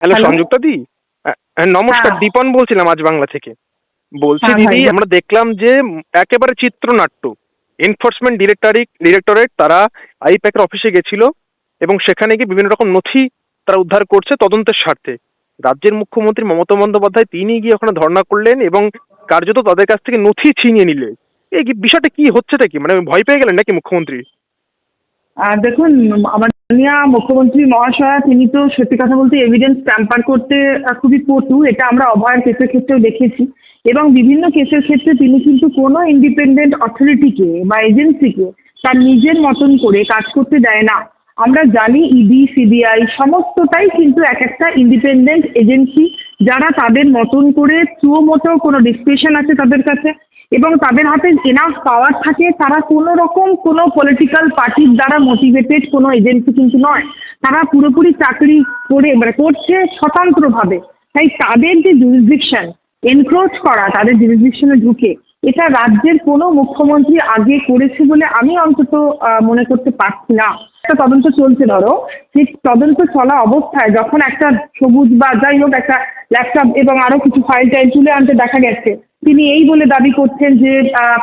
Hello hello. Sanjukta দি। নমস্কার, হ্যাঁ, দীপন বলছিলাম আজ বাংলা থেকে। বলছি হ্যাঁ দিদি, ভাই। আমরা দেখলাম যে একেবারে চিত্রনাট্য এনফোর্সমেন্ট ডিরেক্টরেট তারা আইপ্যাকের অফিসে গেছিল এবং সেখানে গিয়ে বিভিন্ন রকম নথি তারা উদ্ধার করছে তদন্তের স্বার্থে। রাজ্যের মুখ্যমন্ত্রী মমতা বন্দ্যোপাধ্যায় তিনি গিয়ে ওখানে ধর্ণা করলেন এবং কার্যত তাদের কাছ থেকে নথি ছিনিয়ে নিলেন। এই বিষয়টা কি হচ্ছেটা কি, মানে ভয় পেয়ে গেলেন নাকি মুখ্যমন্ত্রী? দেখুন, আমার মাননীয় মুখ্যমন্ত্রী মহাশয়া তিনি তো সত্যি কথা বলতে এভিডেন্স ট্যাম্পার করতে খুবই পটু। এটা আমরা অভয়ার কেসের ক্ষেত্রেও দেখেছি এবং বিভিন্ন কেসের ক্ষেত্রে তিনি কিন্তু কোনো ইন্ডিপেন্ডেন্ট অথরিটিকে বা এজেন্সিকে তার নিজের মতন করে কাজ করতে দেয় না। আমরা জানি ইডি, সিবিআই সমস্তটাই কিন্তু এক একটা ইন্ডিপেন্ডেন্ট এজেন্সি, যারা তাদের মতন করে সুমোটো কোনো ডিসক্রিপশন আছে তাদের কাছে এবং তাদের হাতে এনাফ পাওয়ার থাকে। তারা কোনো রকম কোনো পলিটিক্যাল পার্টির দ্বারা মোটিভেটেড কোনো এজেন্সি কিন্তু নয়। তারা পুরোপুরি চাকরি করে মানে করছে স্বতন্ত্রভাবে। তাই তাদের যে জুরিসডিকশন এনক্রোচ করা, তাদের জুরিসডিকশনে ঢুকে, এটা রাজ্যের কোনো মুখ্যমন্ত্রী আগে করেছে বলে আমি অন্তত মনে করতে পারছি না। একটা তদন্ত চলছে, ধরো সেই তদন্ত চলা অবস্থায় যখন একটা সবুজ বা যাই হোক একটা ল্যাপটপ এবং আরো কিছু ফাইল টাইল তুলে আনতে দেখা গেছে, তিনি এই বলে দাবি করছেন যে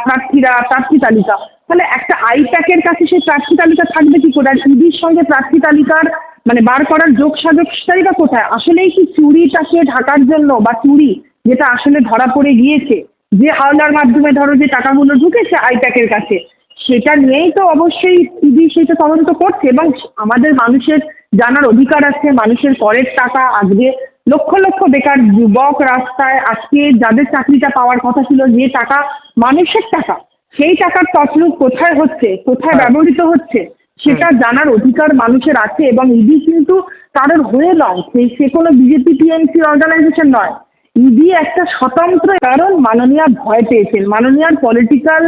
প্রার্থী তালিকা, তাহলে একটা আইপ্যাকের কাছে সেই প্রার্থী তালিকা থাকবে কি করে? আর ইডির সঙ্গে প্রার্থী তালিকার মানে বার করার যোগসাজশটাই বা কোথায়? আসলেই কি চুরিটাকে ঢাকার জন্য বা চুরি যেটা আসলে ধরা পড়ে গিয়েছে, যে হাওলার মাধ্যমে ধরো যে টাকাগুলো ঢুকেছে আইপ্যাকের কাছে, সেটা নিয়েই তো অবশ্যই ইডি সেটা তদন্ত করছে এবং আমাদের মানুষের জানার অধিকার আছে। মানুষের করের টাকা আজকে লক্ষ লক্ষ বেকার যুবক রাস্তায়, আজকে যাদের চাকরিটা পাওয়ার কথা ছিল, যে টাকা মানুষের টাকা, সেই টাকার তছরূপ কোথায় হচ্ছে, কোথায় হ্যাঁ। ব্যবহৃত হচ্ছে, সেটা জানার অধিকার মানুষের আছে। এবং ইডি কিন্তু কারোর হয়ে নয়, সে কোনো বিজেপি টিএমসি অর্গানাইজেশন নয়। ইডি একটা স্বতন্ত্র, কারণ মাননীয়া ভয় পেয়েছেন। মাননীয়ার পলিটিক্যাল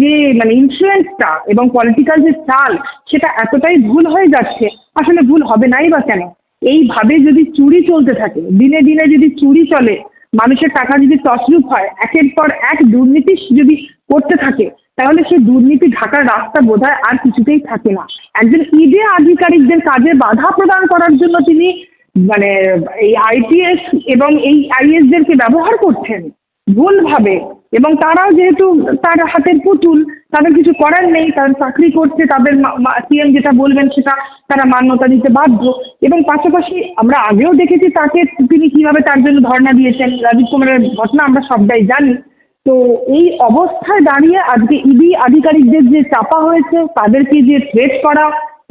যে মানে ইনফ্লুয়েন্সটা এবং পলিটিক্যাল যে চাল, সেটা এতটাই ভুল হয়ে যাচ্ছে। আসলে ভুল হবে নাই বা কেন? এইভাবে যদি চুরি চলতে থাকে, দিনে দিনে যদি চুরি চলে, মানুষের টাকা যদি তছরূপ হয়, একের পর এক দুর্নীতি যদি করতে থাকে, তাহলে সেই দুর্নীতি ঢাকার রাস্তা বোধহয় আর কিছুতেই থাকে না। একজন ইডি আধিকারিকদের কাজে বাধা প্রদান করার জন্য তিনি মানে এই আইপিএস এবং এই আইএস দেরকে ব্যবহার করছেন ভুলভাবে। এবং তারাও যেহেতু তার হাতের পুতুল, তাদের কিছু করার নেই, তারা চাকরি করছে, তাদের সিএম যেটা বলবেন সেটা তারা মান্যতা দিতে বাধ্য। এবং পাশাপাশি আমরা আগেও দেখেছি তাকে, তিনি কিভাবে তার জন্য ধর্ণা দিয়েছেন। রাজীব কুমারের ঘটনা আমরা সবটাই জানি। তো এই অবস্থায় দাঁড়িয়ে আজকে ইডি আধিকারিকদের যে চাপা হয়েছে, তাদেরকে যে থ্রেট করা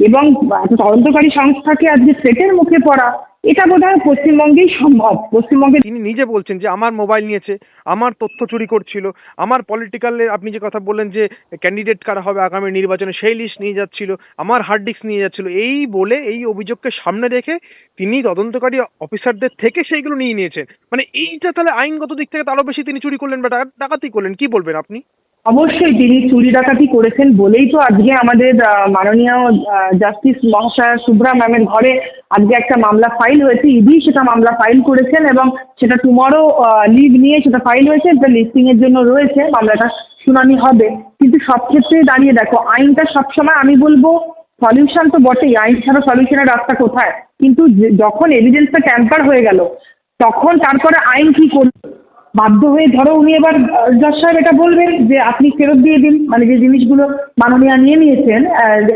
এবং একটা তদন্তকারী সংস্থাকে আজকে থ্রেটের মুখে পড়া, এটা বোধহয় পশ্চিমবঙ্গেই সম্ভব। পশ্চিমবঙ্গে তিনি নিজে বলছেন যে আমার মোবাইল নিয়েছে, আমার তথ্য চুরি করছিল, আমার পলিটিক্যালে আপনি যে কথা বললেন যে ক্যান্ডিডেট কারা হবে আগামী নির্বাচনে সেই লিস্ট নিয়ে যাচ্ছিল, আমার হার্ড ডিস্ক নিয়ে যাচ্ছিল, এই বলে এই অভিযোগকে সামনে রেখে তিনি তদন্তকারী অফিসারদের থেকে সেইগুলো নিয়ে নিয়েছেন। মানে এইটা তাহলে আইনগত দিক থেকে আরো বেশি তিনি চুরি করলেন বা ডাকাতি করলেন, কি বলবেন আপনি? অবশ্যই তিনি চুরি ডাকাতি করেছেন বলেই তো আজকে আমাদের মাননীয় জাস্টিস মহাশয়া শুভ্রা ম্যামের ঘরে আজকে একটা মামলা ফাইল হয়েছে। ইডি সেটা মামলা ফাইল করেছেন এবং সেটা টুমরো লিভ নিয়ে সেটা ফাইল হয়েছে, সেটা লিস্টিং এর জন্য রয়েছে, মামলাটা শুনানি হবে। কিন্তু সব ক্ষেত্রে দাঁড়িয়ে দেখো, আইনটা সবসময় আমি বলবো সলিউশন তো বটেই, আইন ছাড়া সলিউশনের রাস্তা কোথায়? কিন্তু যখন এভিডেন্সটা ট্যাম্পার হয়ে গেল, তখন তারপরে আইন কি করবে? বাধ্য হয়ে ধরো উনি এবার জজ সাহেব এটা বলবেন যে আপনি ফেরত দিয়ে দিন, মানে যে জিনিসগুলো মাননীয়া নিয়ে নিয়েছেন,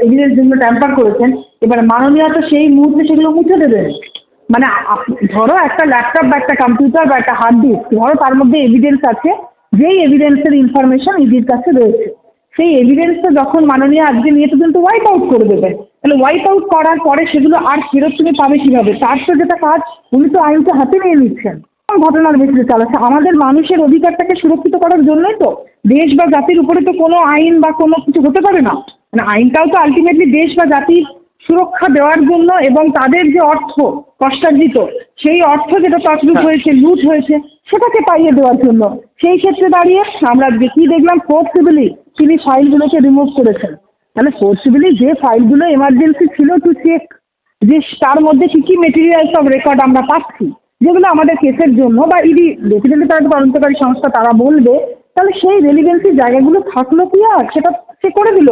এভিডেন্স যেগুলো ট্যাম্পার করেছেন, এবার মাননীয়া তো সেই মুহূর্তে সেগুলো মুছে দেবেন। মানে ধরো একটা ল্যাপটপ বা একটা কম্পিউটার বা একটা হার্ড ডিস্ক, ধরো তার মধ্যে এভিডেন্স আছে, যেই এভিডেন্সের ইনফরমেশন ইডির কাছে রয়েছে, সেই এভিডেন্সটা যখন মাননীয়া আজকে নিয়ে তো কিন্তু ওয়াইপ আউট করে দেবেন। তাহলে ওয়াইপ আউট করার পরে সেগুলো আর ফেরত তুমি পাবে কিভাবে? তার তো যেটা কাজ, উনি তো আইনটা হাতে নিয়ে নিচ্ছেন। ঘটনার ভিত্তিতে চালাচ্ছে আমাদের মানুষের অধিকারটাকে সুরক্ষিত করার জন্যই তো। দেশ বা জাতির উপরে তো কোনো আইন বা কোনো কিছু হতে পারে না। মানে আইনটাও তো আলটিমেটলি দেশ বা জাতির সুরক্ষা দেওয়ার জন্য এবং তাদের যে অর্থ কষ্টার্জিত, সেই অর্থ যেটা তছরূপ হয়েছে, লুট হয়েছে, সেটাকে পাইয়ে দেওয়ার জন্য। সেই ক্ষেত্রে দাঁড়িয়ে আমরা কি দেখলাম, ফোর্সিবলি তিনি ফাইলগুলোকে রিমুভ করেছেন। তাহলে ফোর্সিবলি যে ফাইলগুলো এমার্জেন্সি ছিল টু চেক যে তার মধ্যে কি কি মেটেরিয়ালস অফ রেকর্ড আমরা পাচ্ছি, যেগুলো আমাদের কেসের জন্য বা ইডি বেসিক্যালি তারা তদন্তকারী সংস্থা তারা বলবে, তাহলে সেই রেলিভেন্সি জায়গাগুলো থাকলো কি আর? সেটা সে করে দিল।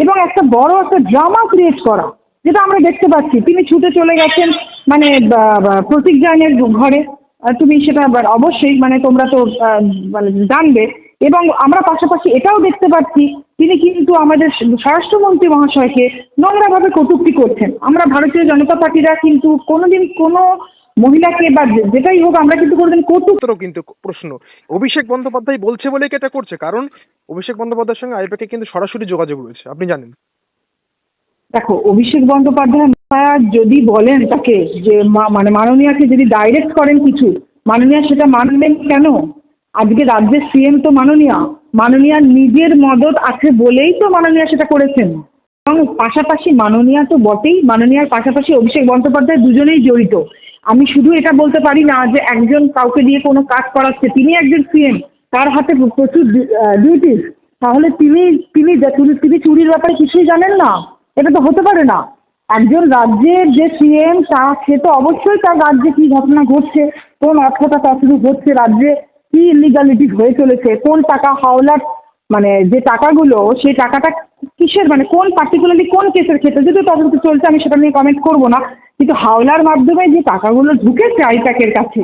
এবং একটা বড় একটা ড্রামা ক্রিয়েট করা, যেটা আমরা দেখতে পাচ্ছি। তিনি ছুটে চলে গেছেন মানে প্রতীক জাইনের ঘরে। তুমি সেটা অবশ্যই মানে তোমরা তো মানে জানবে। এবং আমরা পাশাপাশি এটাও দেখতে পাচ্ছি তিনি কিন্তু আমাদের স্বরাষ্ট্রমন্ত্রী মহাশয়কে নোংরাভাবে কটূক্তি করছেন। আমরা ভারতীয় জনতা পার্টিরা কিন্তু কোনোদিন কোনো মহিলাকে বা যেটাই হোক আমরা কিন্তু কোনোদিন উত্তরও কিন্তু প্রশ্ন অভিষেক বন্দ্যোপাধ্যায় বলছে বলেই কি এটা করছে, কারণ অভিষেক বন্দ্যোপাধ্যায়ের সঙ্গে আইপ্যাকের কিন্তু সরাসরি যোগাযোগ রয়েছে, আপনি জানেন। দেখো, অভিষেক বন্দ্যোপাধ্যায় যদি বলেন তাকে যে মানে মাননীয়াকে যদি ডাইরেক্ট করেন কিছু, মাননীয়া সেটা মানবেন কেন? আজকে রাজ্যের সিএম তো মাননীয়ার নিজের মদত আছে বলেই তো মাননীয়া সেটা করেছেন। এবং পাশাপাশি মাননীয়া তো বটেই, মাননীয়ার পাশাপাশি অভিষেক বন্দ্যোপাধ্যায় দুজনেই জড়িত। আমি শুধু এটা বলতে পারি না যে একজন কাউকে দিয়ে কোনো কাজ করাচ্ছে, তিনি একজন সিএম, তার হাতে প্রচুর ডিউটিস, তাহলে তিনি তিনি তিনি চুরির ব্যাপারে কিছুই জানেন না? এটা তো হতে পারে না। একজন রাজ্যের যে সিএম সে তো অবশ্যই তার রাজ্যে কি ঘটনা ঘটছে, কোন অর্থটা তছরূপ হচ্ছে, রাজ্যে কি ইলিগালিটি হয়ে চলেছে, কোন টাকা হাওলার মানে যে টাকাগুলো সেই টাকাটা কিসের মানে কোন পার্টিকুলারলি কোন কেসের ক্ষেত্রে, যদিও তদন্ত চলছে আমি সেটা নিয়ে কমেন্ট করবো না, কিন্তু হাওলার মাধ্যমে যে টাকাগুলো ঢুকেছে আইপ্যাকের কাছে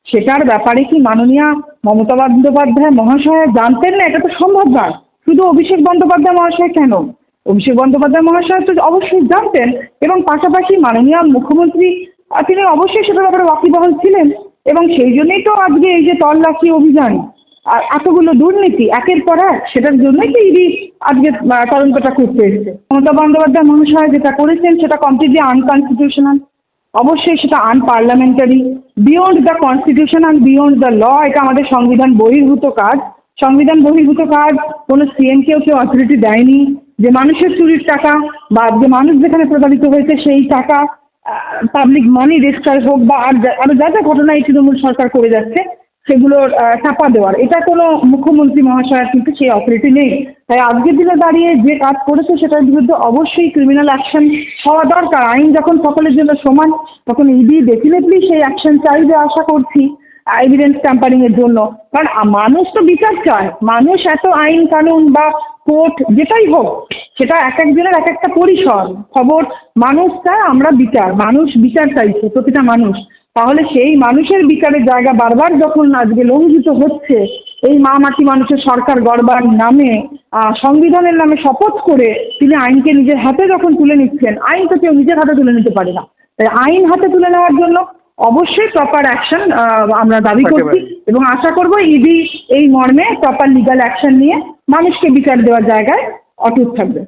সেটার ব্যাপারে কি মাননীয়া মমতা বন্দ্যোপাধ্যায় মহাশয় জানতেন না? এটা তো সম্ভব নয়। শুধু অভিষেক বন্দ্যোপাধ্যায় মহাশয় কেন, অভিষেক বন্দ্যোপাধ্যায় মহাশয় তো অবশ্যই জানতেন। এবং পাশাপাশি মাননীয় মুখ্যমন্ত্রী তিনি অবশ্যই সেটার ব্যাপারে ওয়াকিবহাল ছিলেন। এবং সেই জন্যই তো আজকে এই যে তল্লাশি অভিযান আর এতগুলো দুর্নীতি একের পর এক, সেটার জন্যই তো ইডি আজকে তদন্তটা করতে এসেছে। মমতা বন্দ্যোপাধ্যায় মহাশয় যেটা করেছেন সেটা কমপ্লিটলি আনকনস্টিটিউশনাল, অবশ্যই সেটা unparliamentary, beyond the constitution and beyond the law. এটা আমাদের সংবিধান বহির্ভূত কাজ। সংবিধান বহির্ভূত কাজ কোনো সিএমকেও কেউ অথরিটি দেয়নি যে মানুষের চুরির টাকা বা যে মানুষ যেখানে প্রতারিত হয়েছে সেই টাকা পাবলিক মানি রেজিস্টার হোক বা আরো যা যা ঘটনা এই তৃণমূল সরকার করে যাচ্ছে সেগুলোর চাপা দেওয়ার, এটা কোনো মুখ্যমন্ত্রী মহাশয়ের কিন্তু সেই অথরিটি নেই। তাই আজকের দিনে দাঁড়িয়ে যে কাজ করেছে সেটার বিরুদ্ধে অবশ্যই ক্রিমিনাল অ্যাকশন হওয়া দরকার। আইন যখন সকলের জন্য সমান তখন ইডি ডেফিনেটলি সেই অ্যাকশন চাইবে আশা করছি এভিডেন্স ট্যাম্পারিং এর জন্য। কারণ মানুষ তো বিচার চায়, মানুষ এত আইন কানুন বা কোর্ট যেটাই হোক সেটা এক একজনের এক একটা পরিসর খবর, মানুষ চায় আমরা বিচার, মানুষ বিচার চাইছে প্রতিটা মানুষ। তাহলে সেই মানুষের বিচারের জায়গা বারবার যখন আজকে লঙ্ঘিত হচ্ছে, এই মা মাটি মানুষের সরকার গড়বার নামে সংবিধানের নামে শপথ করে তিনি আইনকে নিজের হাতে যখন তুলে নিচ্ছেন, আইন তো কেউ নিজের হাতে তুলে নিতে পারে না, তাই আইন হাতে তুলে নেওয়ার জন্য অবশ্যই প্রপার অ্যাকশন আমরা দাবি করছি এবং আশা করব ইডি এই মর্মে প্রপার লিগ্যাল অ্যাকশন নিয়ে মানুষকে বিচার দেওয়ার জায়গায় অটুট থাকবে।